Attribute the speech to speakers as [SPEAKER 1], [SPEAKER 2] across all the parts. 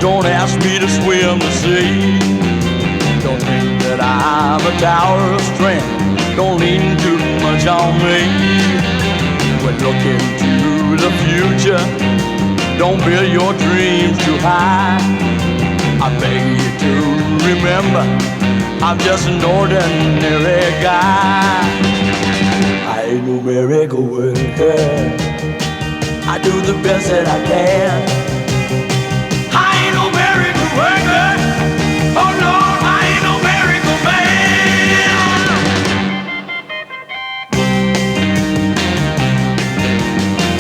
[SPEAKER 1] Don't ask me to swim the sea. Don't think that I'm a tower of strength. Don't lean too much on me. When looking to the future, don't build your dreams too high. I beg you to remember, I'm just an ordinary guy. I ain't no miracle worker. I do the best that I can. I ain't no miracle worker. Oh no, I ain't no miracle man.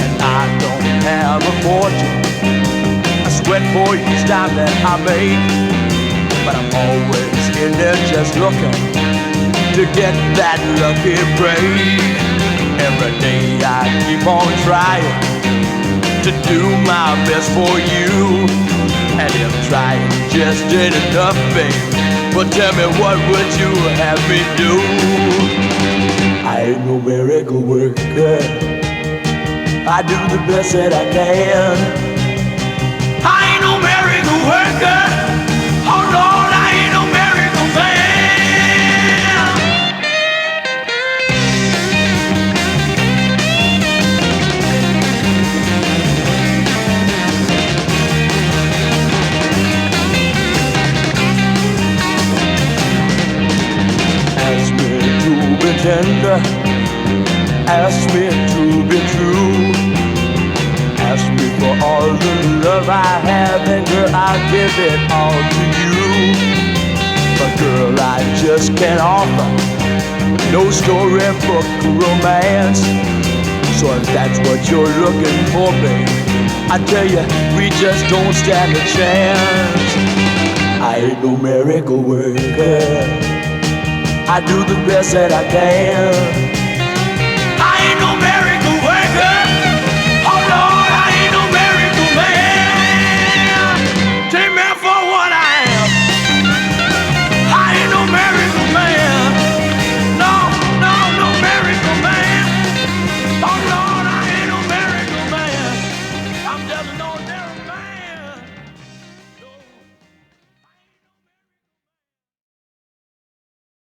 [SPEAKER 1] And I don't have a fortune. I sweat for each time that I make. But I'm always in there just looking to get that lucky break. Every day I keep on trying to do my best for you. And if trying just ain't enough, babe, well tell me, what would you have me do? I ain't no miracle worker. I do the best that I can. I ain't no miracle worker. Oh Lord, I ain't no miracle man. Ask me to be tender, ask me to be true, ask me for all the love I have, and girl, I'll give it all to you. But girl, I just can't offer no storybook romance. So if that's what you're looking for, babe, I tell you, we just don't stand a chance. I ain't no miracle worker. I do the best that I can.